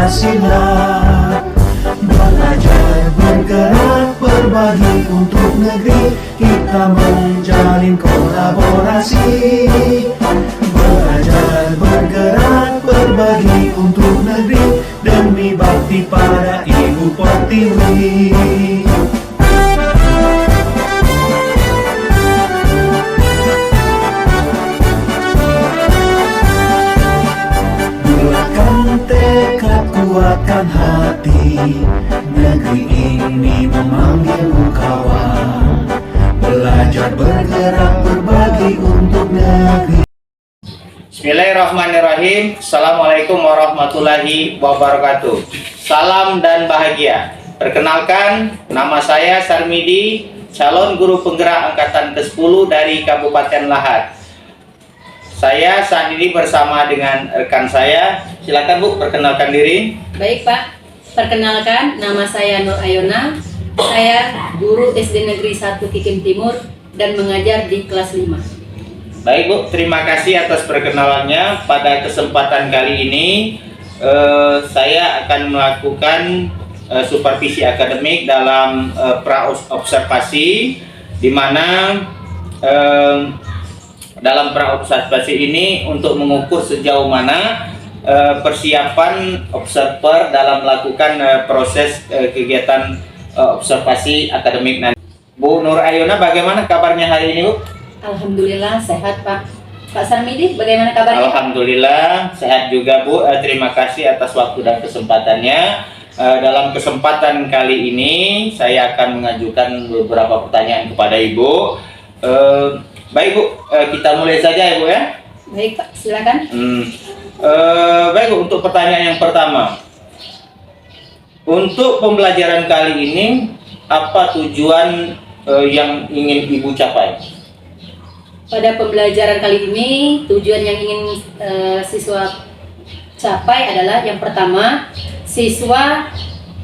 Pancasila. Belajar, bergerak, berbagi untuk negeri, kita menjalin kolaborasi. Belajar, bergerak, berbagi untuk negeri, demi bakti pada Ibu Pertiwi. Kuatkan hati, negeri ini memanggilmu kawan. Belajar, bergerak, berbagi untuk negeri. Bismillahirrahmanirrahim. Assalamualaikum warahmatullahi wabarakatuh. Salam dan bahagia. Perkenalkan, nama saya Sarmidi, calon guru penggerak angkatan ke-10 dari Kabupaten Lahat. Saya saat ini bersama dengan rekan saya. Silakan Bu, perkenalkan diri. Baik Pak, perkenalkan nama saya Nur Ayona. Saya guru SD Negeri 1 Kikim Timur dan mengajar di kelas 5. Baik Bu, terima kasih atas perkenalannya. Pada kesempatan kali ini saya akan melakukan supervisi akademik dalam pra-observasi, di mana dalam pra-observasi ini untuk mengukur sejauh mana persiapan observer dalam melakukan proses kegiatan observasi akademik nanti. Bu Nur Ayona, bagaimana kabarnya hari ini Bu? Alhamdulillah sehat Pak. Pak Sarmidi, bagaimana kabarnya? Alhamdulillah sehat juga Bu. Terima kasih atas waktu dan kesempatannya. Dalam kesempatan kali ini saya akan mengajukan beberapa pertanyaan kepada Ibu. Baik Bu, kita mulai saja ya Bu ya. Baik Pak, silakan. Baik Bu, untuk pertanyaan yang pertama, untuk pembelajaran kali ini apa tujuan yang ingin Ibu capai? Pada pembelajaran kali ini tujuan yang ingin siswa capai adalah yang pertama, siswa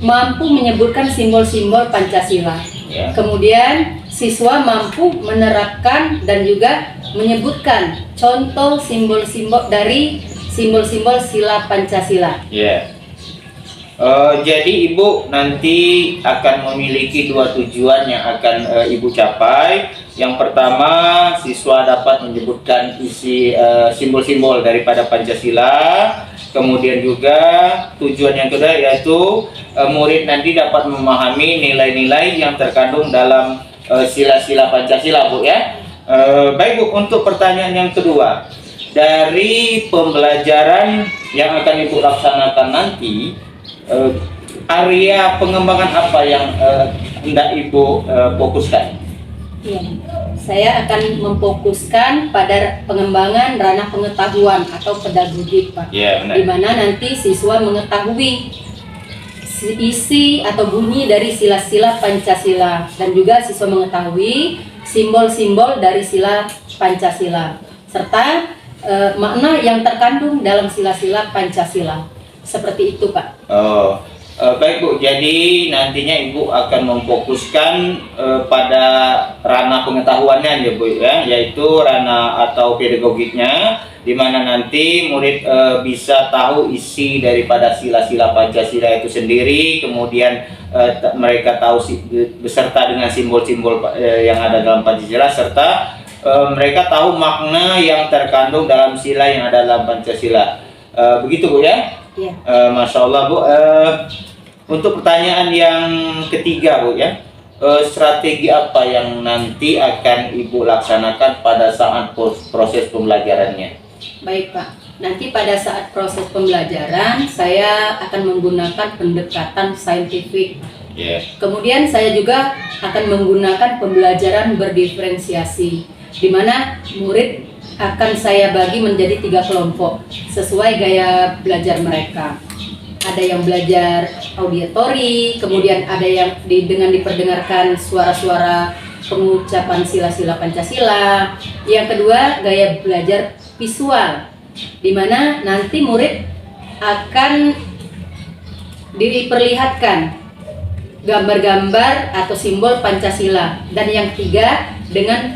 mampu menyebutkan simbol-simbol Pancasila. Ya. Kemudian siswa mampu menerapkan dan juga menyebutkan contoh simbol-simbol dari simbol-simbol sila Pancasila. Ya. Jadi Ibu nanti akan memiliki dua tujuan yang akan Ibu capai. Yang pertama, siswa dapat menyebutkan isi simbol-simbol daripada Pancasila. Kemudian juga tujuan yang kedua yaitu murid nanti dapat memahami nilai-nilai yang terkandung dalam sila-sila Pancasila Bu ya. Baik Bu, untuk pertanyaan yang kedua, dari pembelajaran yang akan Ibu laksanakan nanti, area pengembangan apa yang hendak Ibu fokuskan? Ya, saya akan memfokuskan pada pengembangan ranah pengetahuan atau pedagogik Pak. Ya, benar. Di mana nanti siswa mengetahui isi atau bunyi dari sila-sila Pancasila dan juga siswa mengetahui simbol-simbol dari sila Pancasila serta makna yang terkandung dalam sila-sila Pancasila. Seperti itu Pak. Baik Bu, jadi nantinya Ibu akan memfokuskan pada ranah pengetahuannya ya Bu ya, yaitu ranah atau pedagogiknya, di mana nanti murid bisa tahu isi daripada sila-sila Pancasila itu sendiri, kemudian mereka tahu beserta dengan simbol-simbol yang ada dalam Pancasila, serta mereka tahu makna yang terkandung dalam sila yang ada dalam Pancasila. Begitu Bu ya? Ya. Masya Allah Bu. Untuk pertanyaan yang ketiga Bu ya, strategi apa yang nanti akan Ibu laksanakan pada saat proses pembelajarannya? Baik Pak, nanti pada saat proses pembelajaran saya akan menggunakan pendekatan saintifik. Yeah. Kemudian saya juga akan menggunakan pembelajaran berdiferensiasi, di mana murid akan saya bagi menjadi 3 kelompok sesuai gaya belajar mereka. Ada yang belajar auditori, kemudian ada yang dengan diperdengarkan suara-suara pengucapan sila-sila Pancasila. Yang kedua, gaya belajar visual, di mana nanti murid akan diperlihatkan gambar-gambar atau simbol Pancasila. Dan yang ketiga, dengan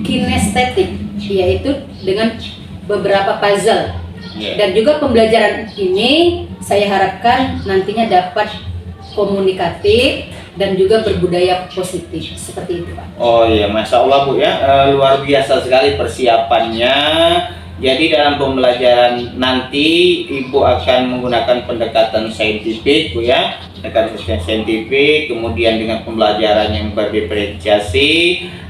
kinestetik, yaitu dengan beberapa puzzle Iya. Dan juga pembelajaran ini saya harapkan nantinya dapat komunikatif dan juga berbudaya positif seperti itu, Pak. Oh iya, Masya Allah Bu ya, luar biasa sekali persiapannya. Jadi dalam pembelajaran nanti Ibu akan menggunakan pendekatan saintifik Bu ya, pendekatan saintifik, kemudian dengan pembelajaran yang berdiferensiasi,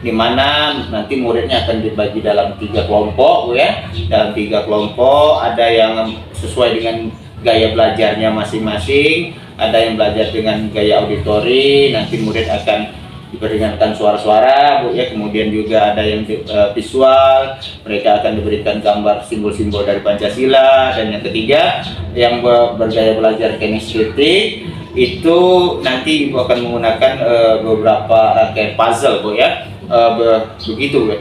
di mana nanti muridnya akan dibagi dalam 3 kelompok Bu ya. Dalam 3 kelompok ada yang sesuai dengan gaya belajarnya masing-masing, ada yang belajar dengan gaya auditori, nanti murid akan diberikan suara-suara Bu ya, kemudian juga ada yang visual, mereka akan diberikan gambar simbol-simbol dari Pancasila, dan yang ketiga yang bergaya belajar kinestetik itu nanti Ibu akan menggunakan beberapa rangkaian puzzle Bu ya, begitu Bu.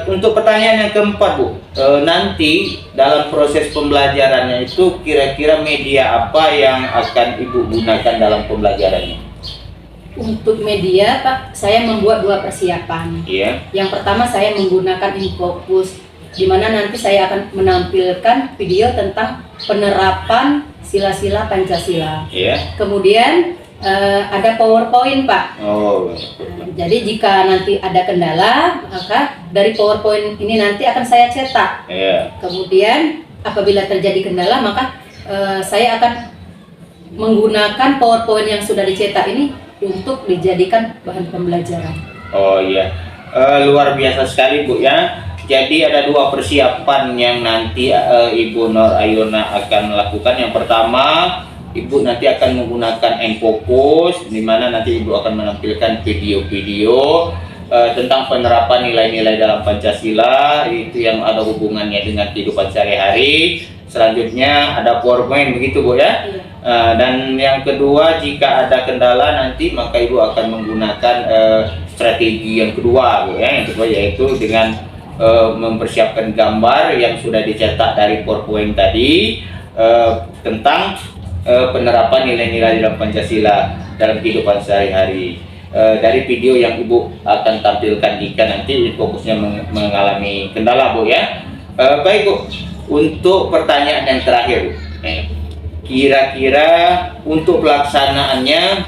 Untuk pertanyaan yang keempat Bu, nanti dalam proses pembelajarannya itu kira-kira media apa yang akan Ibu gunakan dalam pembelajarannya? Untuk media, Pak, saya membuat 2 persiapan. Iya. Yang pertama saya menggunakan infocus, di mana nanti saya akan menampilkan video tentang penerapan sila-sila Pancasila. Iya. Kemudian ada PowerPoint, Pak. Oh. Jadi jika nanti ada kendala, maka dari PowerPoint ini nanti akan saya cetak. Iya. Kemudian apabila terjadi kendala, maka saya akan menggunakan PowerPoint yang sudah dicetak ini untuk dijadikan bahan pembelajaran. Oh iya, luar biasa sekali Bu ya. Jadi ada 2 persiapan yang nanti Ibu Nur Ayona akan lakukan. Yang pertama, Ibu nanti akan menggunakan infocus, di mana nanti Ibu akan menampilkan video-video tentang penerapan nilai-nilai dalam Pancasila, itu yang ada hubungannya dengan kehidupan sehari-hari. Selanjutnya ada PowerPoint, begitu Bu ya. Dan yang kedua, jika ada kendala nanti maka Ibu akan menggunakan strategi yang kedua Bu ya. Yang kedua yaitu dengan mempersiapkan gambar yang sudah dicetak dari PowerPoint tadi tentang penerapan nilai-nilai dalam Pancasila dalam kehidupan sehari-hari. Dari video yang Ibu akan tampilkan jika nanti fokusnya mengalami kendala Bu ya. Baik Bu, untuk pertanyaan yang terakhir Bu, kira-kira untuk pelaksanaannya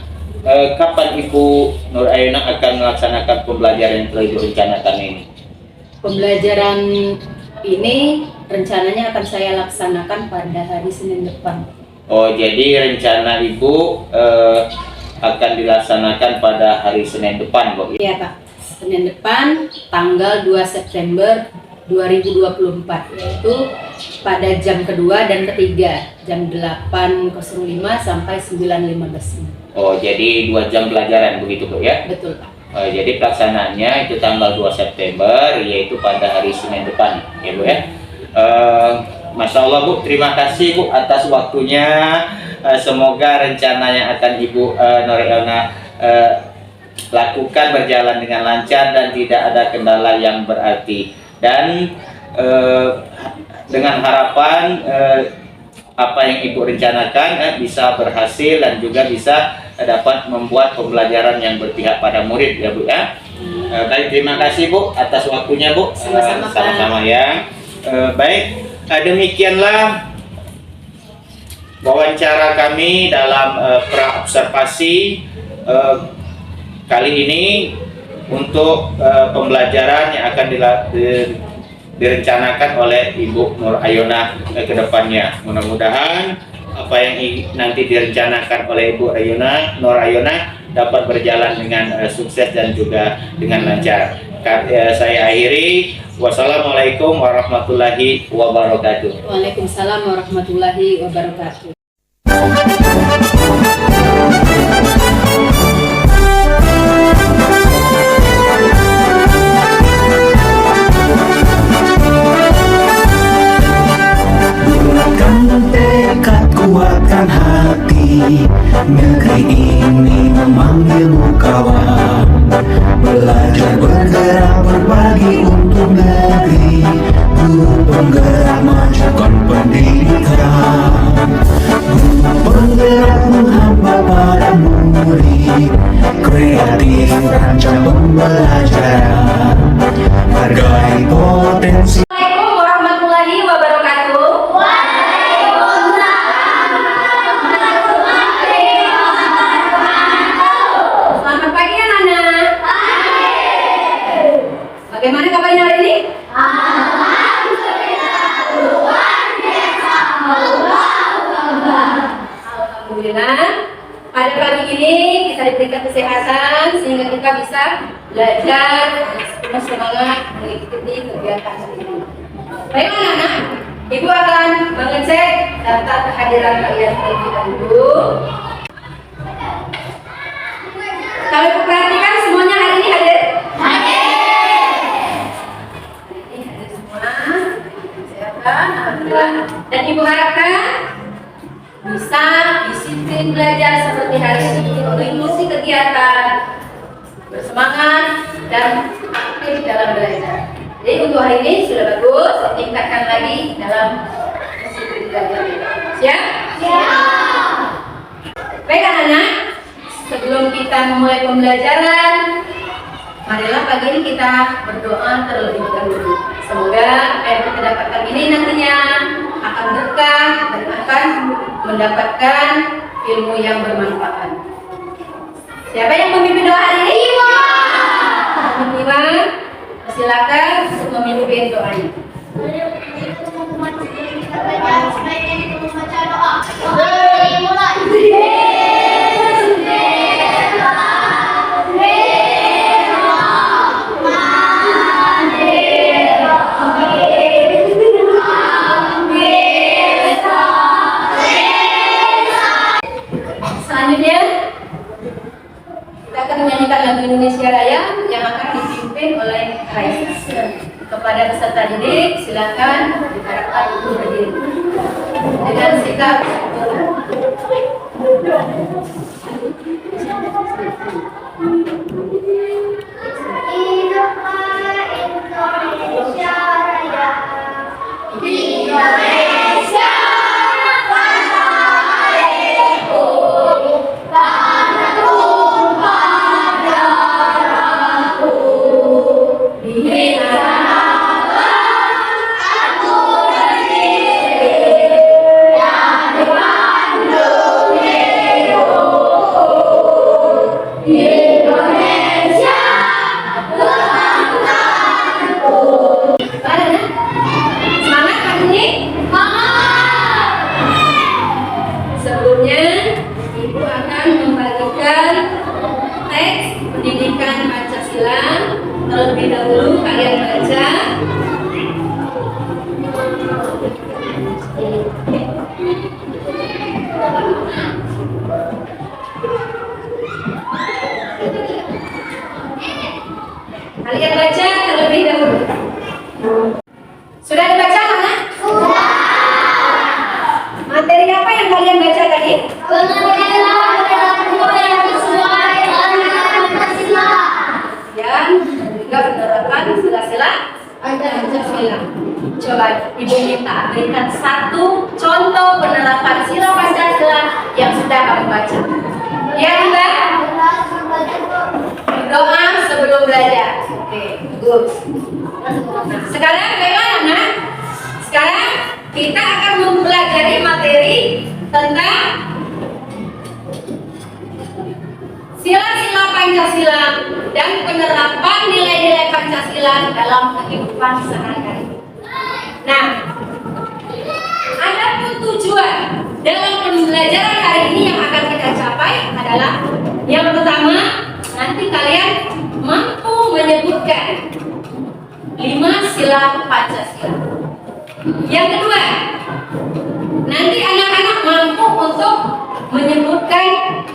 kapan Ibu Nur Ayona akan melaksanakan pembelajaran yang telah Ibu rencanakan ini? Pembelajaran ini rencananya akan saya laksanakan pada hari Senin depan. Oh, jadi rencana Ibu akan dilaksanakan pada hari Senin depan Bu? Iya Pak, Senin depan tanggal 2 September 2024, yaitu pada jam kedua dan ketiga, jam 8.05 sampai 9.15. Oh, jadi 2 jam pelajaran begitu Bu ya? Betul Pak. Jadi pelaksanaannya itu tanggal 2 September, yaitu pada hari Senin depan ya Bu ya. Masya Allah Bu, terima kasih Bu atas waktunya. Semoga rencana yang akan Ibu Nur Ayona lakukan berjalan dengan lancar dan tidak ada kendala yang berarti. Dan dengan harapan apa yang Ibu rencanakan bisa berhasil dan juga bisa dapat membuat pembelajaran yang berpihak pada murid ya Bu ya. Baik, terima kasih Bu atas waktunya Bu. Sama-sama, Pak. Sama-sama ya. Baik, demikianlah wawancara kami dalam praobservasi kali ini untuk pembelajaran yang akan direncanakan oleh Ibu Nur Ayona ke depannya. Mudah-mudahan apa yang nanti direncanakan oleh Ibu Nur Ayona dapat berjalan dengan sukses dan juga dengan lancar. Saya akhiri. Wassalamualaikum warahmatullahi wabarakatuh. Waalaikumsalam warahmatullahi wabarakatuh. Bulatkan tekad, kuatkan hati, negeri ini memanggilmu kawan. Belajar, bergerak, berbagi untuk negeri, guru penggerak majukan pendidikan. Guru penggerak menghamba pada murid, kreatif rancang pembelajaran, hargai potensi. Assalamualaikum warahmatullahi wabarakatuh. Alhamdulillah, pada pagi ini kita diberikan kesehatan sehingga kita bisa belajar dengan semangat mengikuti kegiatan ini. Baik anak-anak, Ibu akan mengecek data kehadiran kalian terlebih dahulu. Kalau Ibu perhatikan semuanya hari ini hadir? Ini hadir semua. Silakan, alhamdulillah. Dan Ibu harapkan bisa disiplin belajar seperti hari ini, mengikuti kegiatan, bersemangat dan aktif dalam belajar. Jadi untuk hari ini sudah bagus, tingkatkan lagi dalam disiplin belajar. Siap? Siap. Baik anak-anak, sebelum kita memulai pembelajaran, marilah pagi ini kita berdoa terlebih dahulu. Semoga apa yang kita dapatkan ini nantinya akan berkah dan akan mendapatkan ilmu yang bermanfaat. Siapa yang memimpin doa hari ini? Ibu. Silakan untuk memimpin doanya. Selanjutnya kita akan menyanyikan lagu Indonesia Raya yang akan dipimpin oleh Raisa. Kepada peserta didik silakan diharapkan untuk berdiri dengan sikap Hiduplah Indonesia Raya. Indonesia tanah airku, tanah tumpah darahku. Di sanalah aku berdiri dan mengandung hidupku. Indonesia kebanggaanku. semangat hari ini. Sebelumnya Ibu akan membagikan teks pendidikan Pancasila. Terlebih dahulu kalian baca. Kalian baca terlebih dahulu. Sudah dibaca anak? Sudah. Materi apa yang kalian baca tadi? Pengertian perilaku yang sesuai dengan Pancasila. Dan juga penerapan sila-sila Pancasila. Coba Ibu minta berikan satu contoh penerapan sila Pancasila yang sudah kamu baca. Ya, Mbak? Doa sebelum belajar. Oke, bagus. Sekarang bagaimana, Nak? Sekarang kita akan mempelajari materi tentang sila-sila Pancasila dan penerapan nilai-nilai Pancasila dalam kehidupan sehari-hari. Nah, ada pun tujuan dalam pembelajaran hari ini yang akan kita capai adalah yang pertama, nanti kalian mampu menyebutkan 5 sila Pancasila. Yang kedua, nanti anak-anak mampu untuk menyebutkan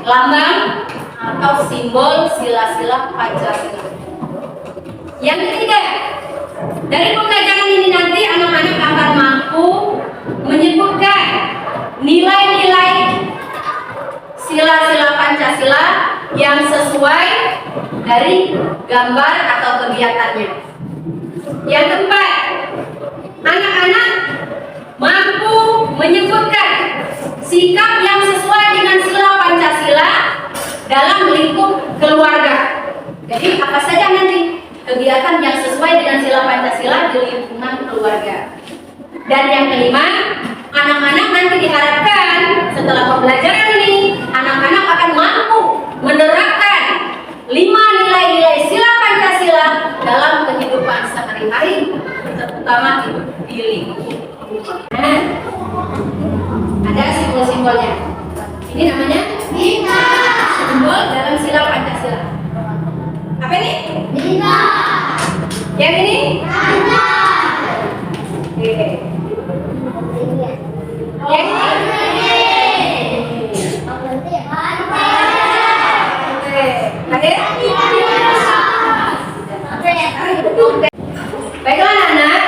lambang atau simbol sila-sila Pancasila. Yang ketiga, dari pembelajaran ini nanti anak-anak akan mampu menyebutkan nilai-nilai sila-sila Pancasila yang sesuai dari gambar atau kegiatannya. Yang keempat, anak-anak mampu menyebutkan sikap yang sesuai dengan sila Pancasila dalam lingkup keluarga. Jadi apa saja nanti kegiatan yang sesuai dengan sila Pancasila di lingkungan keluarga. Dan yang kelima, anak-anak nanti diharapkan setelah pembelajaran ini, anak-anak akan mampu menerapkan 5 nilai-nilai sila Pancasila dalam kehidupan sehari-hari, terutama di lingkungan. Nah, ada simbol-simbolnya. Ini namanya Bina. simbol dalam sila Pancasila. Apa ini? Bina. Yang ini? Tanda. Oke. Yang ini? Oke. Akhir? Baiklah anak-anak,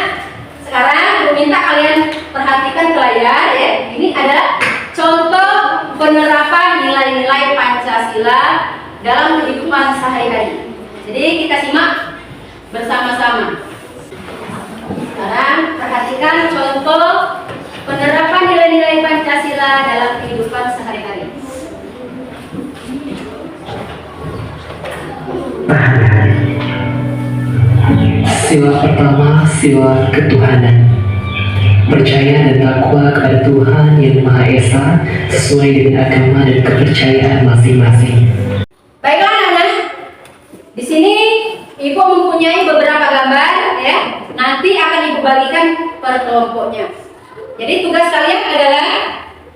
sekarang Ibu minta kalian perhatikan ke layar ya. Ini adalah contoh penerapan nilai-nilai Pancasila dalam kehidupan sehari-hari. Jadi kita simak bersama-sama. Sekarang perhatikan contoh penerapan nilai-nilai Pancasila dalam kehidupan sehari-hari. Sila pertama, sila ketuhanan. Percaya dan takwa kepada Tuhan yang Maha Esa sesuai dengan agama dan kepercayaan masing-masing. Baiklah anak-anak, di sini Ibu mempunyai beberapa gambar ya. Nanti akan Ibu bagikan per kelompoknya. Jadi tugas kalian adalah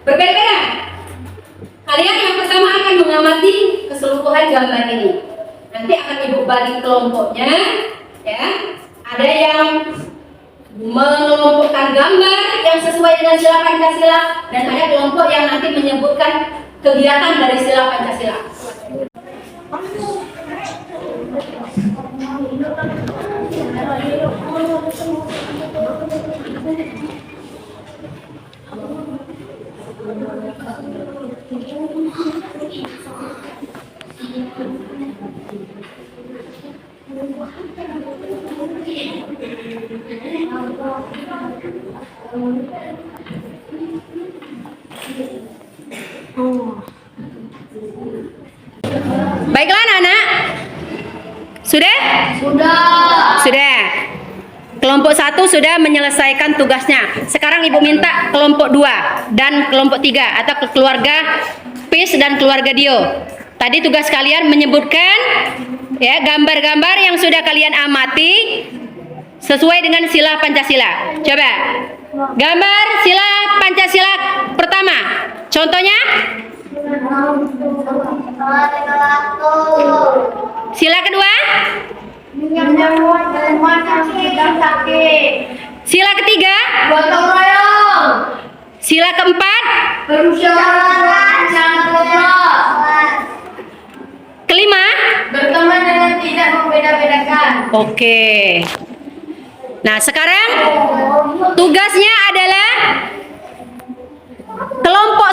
berbeda-beda. Kalian yang pertama akan mengamati keseluruhan gambar ini. Nanti akan Ibu bagi kelompoknya ya. Ada yang mengelompokkan gambar yang sesuai dengan sila Pancasila dan ada kelompok yang nanti menyebutkan kegiatan dari sila Pancasila. Baiklah anak-anak, sudah? Sudah. Kelompok 1 sudah menyelesaikan tugasnya. Sekarang Ibu minta kelompok 2 dan kelompok 3 atau keluarga PIS dan keluarga Dio. Tadi tugas kalian menyebutkan ya gambar-gambar yang sudah kalian amati sesuai dengan sila Pancasila. Coba. Gambar sila Pancasila pertama. Contohnya? Sila kedua? Sila ketiga? Gotong royong. Sila keempat? Bermusyawarah jangan ngobrol. Kelima? Berteman dan tidak membeda-bedakan. Oke. Nah, sekarang tugasnya adalah kelompok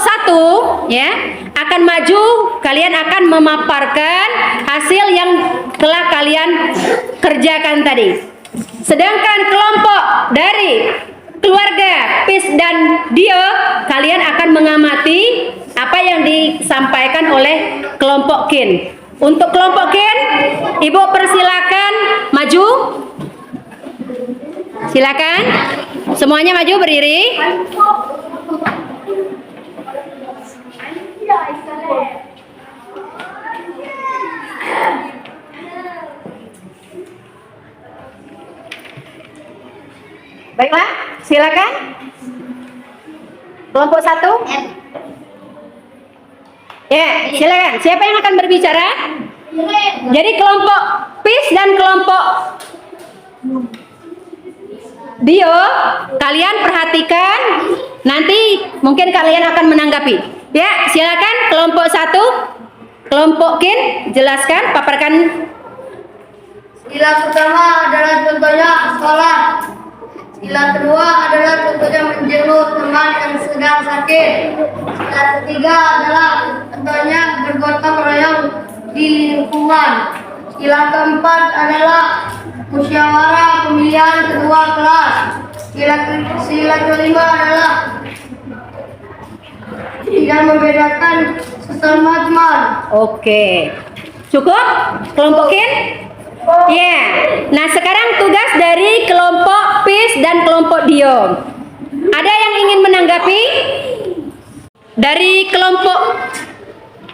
1 ya akan maju, kalian akan memaparkan hasil yang telah kalian kerjakan tadi. Sedangkan kelompok dari keluarga PIS dan Dio, kalian akan mengamati apa yang disampaikan oleh kelompok KIN. Untuk kelompok KIN, Ibu persilakan maju. Silakan. Semuanya maju berdiri. Baiklah, silakan. Kelompok 1. Ya, silakan. Siapa yang akan berbicara? Jadi kelompok PIS dan kelompok Dio, kalian perhatikan. Nanti mungkin kalian akan menanggapi. Ya, silakan kelompok 1, kelompok KIN, jelaskan, paparkan. Sila pertama adalah contohnya sholat. Sila kedua adalah contohnya menjenguk teman yang sedang sakit. Sila ketiga adalah contohnya bergotong royong di lingkungan. Sila keempat adalah musyawarah pemilihan kedua kelas. Sila kelima adalah tidak membedakan sesama teman. Oke. Cukup? Kelompok KIN? Ya. Nah, sekarang tugas dari kelompok PIS dan kelompok Dio. Ada yang ingin menanggapi? Dari kelompok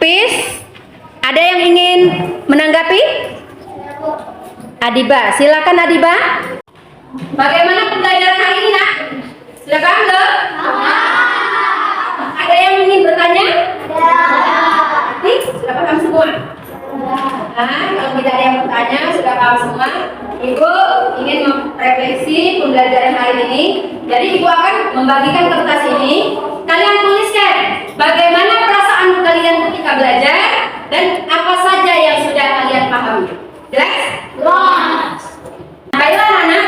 PIS, ada yang ingin menanggapi? Adiba, silakan Adiba. Bagaimana pembelajaran hari ini, Nak? Sudah paham belum? Ada yang ingin bertanya? Kalau tidak ada yang bertanya, sudah paham semua. Ibu ingin merefleksi pembelajaran hari ini. Jadi Ibu akan membagikan kertas ini. Kalian tuliskan bagaimana perasaan kalian ketika belajar dan apa saja yang sudah kalian pahami. Jelas? Jelas. Baiklah anak.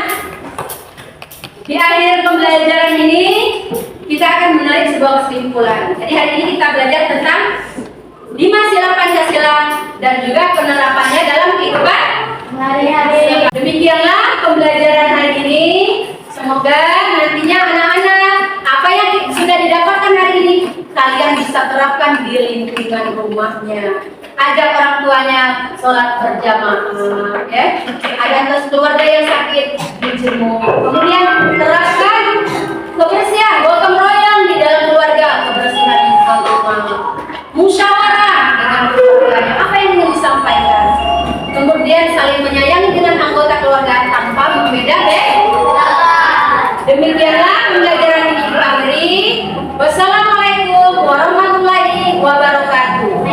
Di akhir pembelajaran ini kita akan menarik sebuah kesimpulan. Jadi hari ini kita belajar tentang 5 sila Pancasila dan juga penerapannya dalam kehidupan sehari-hari. Demikianlah pembelajaran hari ini. Semoga nantinya anak-anak apa yang sudah didapatkan hari ini kalian bisa terapkan di lingkungan rumahnya. Ajak orang tuanya sholat berjamaah, ya. Ada keluarga yang sakit dijemur. Kemudian terapkan kebersihan, gotong royong di dalam keluarga, kebersihan di rumah. Musyawarah dengan keluarganya, apa yang ingin disampaikan. Kemudian saling menyayangi dengan anggota keluarga tanpa membeda-bedakan. Demikianlah pembelajaran ini berakhir. Wassalamualaikum warahmatullahi wabarakatuh.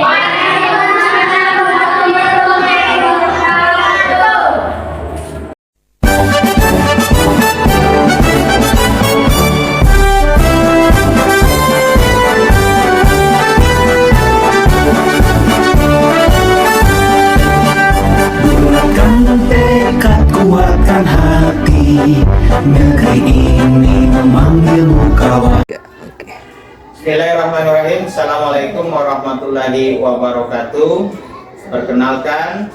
Kuatkan hati, negeri ini memanggilmu kawan. Bismillahirrahmanirrahim. Assalamualaikum warahmatullahi wabarakatuh. Perkenalkan,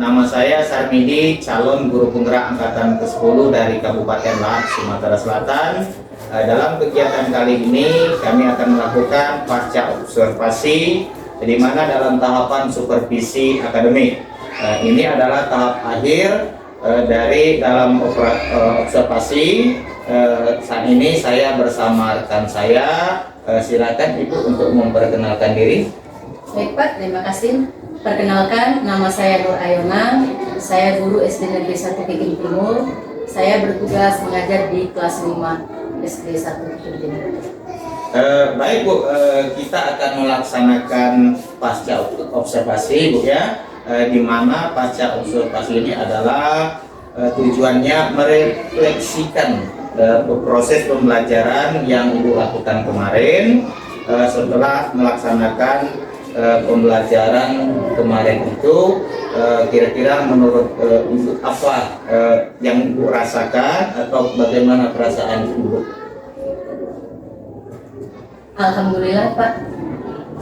nama saya Sarmidi, calon guru penggerak angkatan ke-10 dari Kabupaten Lahat, Sumatera Selatan. Dalam kegiatan kali ini kami akan melakukan pasca observasi, di mana dalam tahapan supervisi akademik. Ini adalah tahap akhir dari dalam observasi. Saat ini saya bersama rekan saya. Silakan Ibu untuk memperkenalkan diri. Baik Pak, terima kasih. Perkenalkan, nama saya Nur Ayona. Saya guru SD Negeri 1 Pikin Timur. Saya bertugas mengajar di kelas 5 SD 1 Pikin Timur. Baik Bu, kita akan melaksanakan pasca observasi Bu ya. Di mana pasca observasi ini adalah tujuannya merefleksikan proses pembelajaran yang Ibu lakukan kemarin. Setelah melaksanakan pembelajaran kemarin itu, kira-kira menurut Ibu apa yang Ibu rasakan atau bagaimana perasaan Ibu? Alhamdulillah Pak,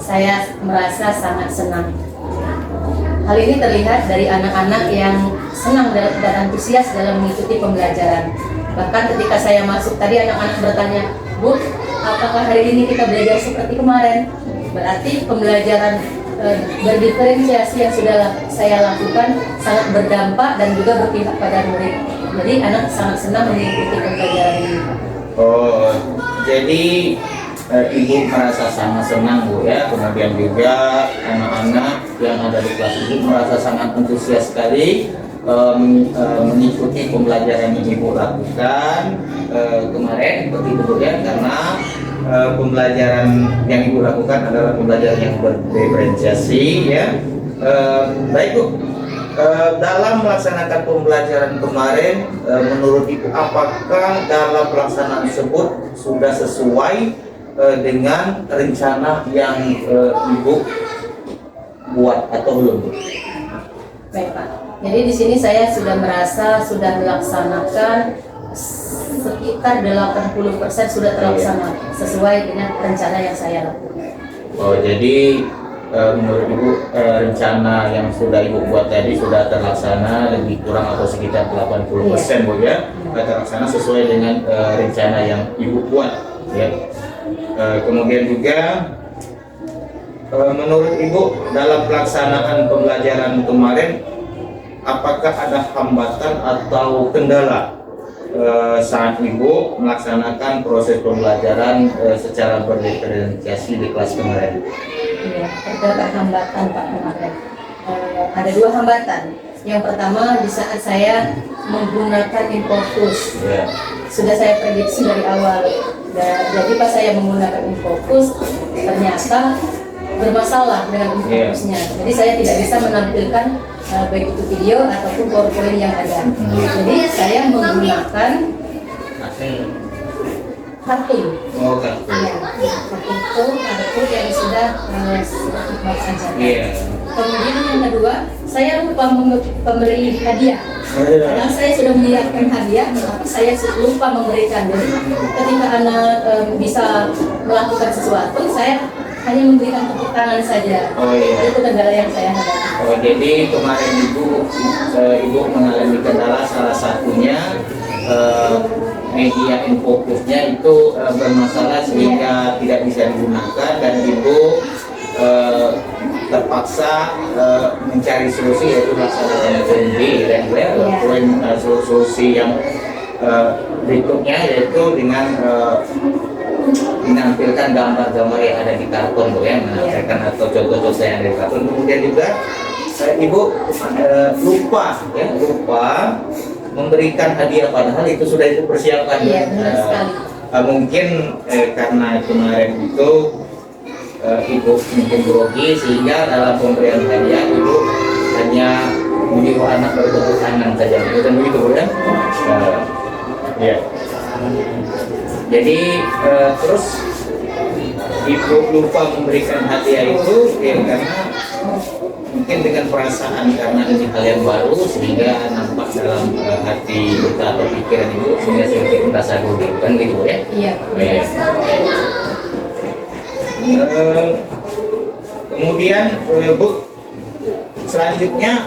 saya merasa sangat senang. Hal ini terlihat dari anak-anak yang senang dan antusias dalam mengikuti pembelajaran. Bahkan ketika saya masuk tadi, anak-anak bertanya, Bu, apakah hari ini kita belajar seperti kemarin? Berarti pembelajaran berdiferensiasi yang sudah saya lakukan sangat berdampak dan juga berpihak pada murid. Jadi anak sangat senang mengikuti pembelajaran ini. Oh, jadi Ibu merasa sangat senang Bu ya. Kemudian juga anak-anak yang ada di kelas ini merasa sangat antusias sekali mengikuti pembelajaran yang Ibu lakukan kemarin, begitu Bu ya, karena pembelajaran yang Ibu lakukan adalah pembelajaran yang berdiferensiasi ya. Baik Bu, dalam melaksanakan pembelajaran kemarin, menurut Ibu apakah dalam pelaksanaan tersebut sudah sesuai dengan rencana yang Ibu buat atau belum? Baik Pak. Jadi di sini saya sudah merasa sudah melaksanakan sekitar 80% sudah terlaksana sesuai dengan rencana yang saya lakukan. Oh, jadi menurut Ibu rencana yang sudah Ibu buat tadi sudah terlaksana lebih kurang atau sekitar 80% Bu ya, terlaksana sesuai dengan rencana yang Ibu buat ya. Kemudian juga menurut Ibu dalam pelaksanaan pembelajaran kemarin, apakah ada hambatan atau kendala saat Ibu melaksanakan proses pembelajaran secara berdiferensiasi di kelas kemarin? Iya, terdapat hambatan Pak kemarin. Ada 2 hambatan. Yang pertama, di saat saya menggunakan infocus, sudah saya prediksi dari awal. Jadi pas saya menggunakan infocus, ternyata bermasalah dengan impulsnya. Jadi saya tidak bisa menampilkan baik itu video ataupun PowerPoint yang ada. Jadi saya menggunakan kartu. Oh, kartu. Ya, kartu yang sudah seperti saja. Kemudian yang kedua, saya lupa memberi hadiah. Karena saya sudah menyiapkan hadiah, tapi saya lupa memberikan. Jadi ketika anak bisa melakukan sesuatu, saya hanya memberikan tepuk tangan saja. Oh iya. Itu kendala yang saya hadapi. Oh, jadi kemarin ibu mengalami kendala salah satunya media infokusnya itu bermasalah sehingga tidak bisa digunakan dan ibu terpaksa mencari solusi yaitu melaksanakan POIN dan solusi yang berikutnya yaitu dengan menampilkan gambar-gambar yang ada di kartun Bu ya, menampilkan atau contoh-contoh yang ada di kartun. Kemudian juga ibu lupa memberikan hadiah padahal itu sudah ibu persiapkan. Iya, benar sekali. Mungkin karena kemarin itu ibu mungkin grogi sehingga dalam pemberian hadiah ibu hanya menyuruh anak bertepuk tangan saja, bukan begitu Bu ya? Ya. Jadi terus ibu lupa memberikan hadiah itu ya, karena mungkin dengan perasaan karena ini hal yang baru sehingga nampak dalam hati kita atau pikiran ibu sehingga sedikit merasa grogi, kan gitu ya? Iya. Ya. Kemudian Bu, selanjutnya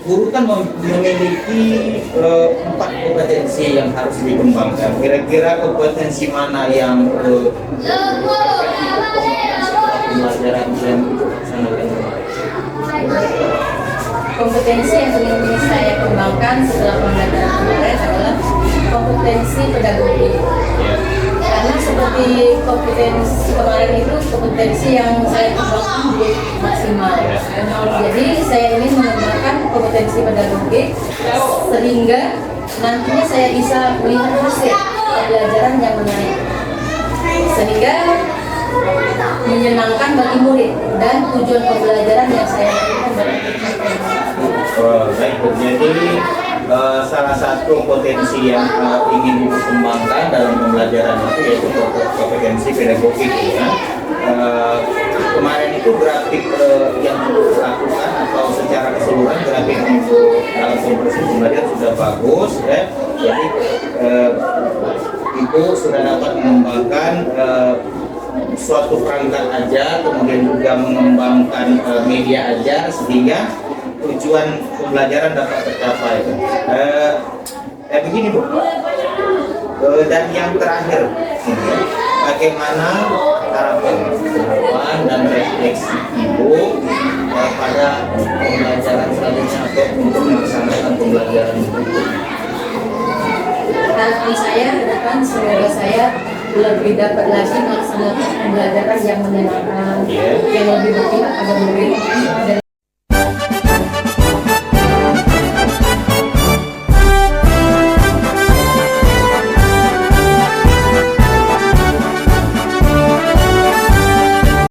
guru kan memiliki 4 kompetensi yang harus dikembangkan. Kira-kira kompetensi mana yang pembelajaran yang sangat Kompetensi yang ingin saya kembangkan setelah pembelajaran kemarin adalah kompetensi pedagogi. Karena seperti kompetensi kemarin itu kompetensi yang saya kembangkan belum maksimal. Jadi saya ingin mengembangkan kompetensi pedagogi sehingga nantinya saya bisa melihat hasil pembelajaran yang menarik, sehingga menyenangkan bagi murid dan tujuan pembelajaran yang saya lakukan bagi murid. Baik, jadi salah satu potensi yang ingin dikembangkan dalam pembelajaran itu yaitu kompetensi pedagogik ya. Kemarin itu grafik yang dilakukan atau secara keseluruhan grafik itu dalam kompetensi pembelajaran sudah bagus ya. Jadi itu sudah dapat mengembangkan suatu perangkat ajar, kemudian juga mengembangkan media ajar sehingga tujuan pembelajaran dapat tercapai. Begini Bu, dan yang terakhir, bagaimana harapan dan refleksi Ibu pada pembelajaran selanjutnya atau untuk melaksanakan pembelajaran berikutnya? Harapan saya ke depan semoga saya lebih dapat lagi melaksanakan pembelajaran yang menyenangkan, yang lebih berpihak pada murid.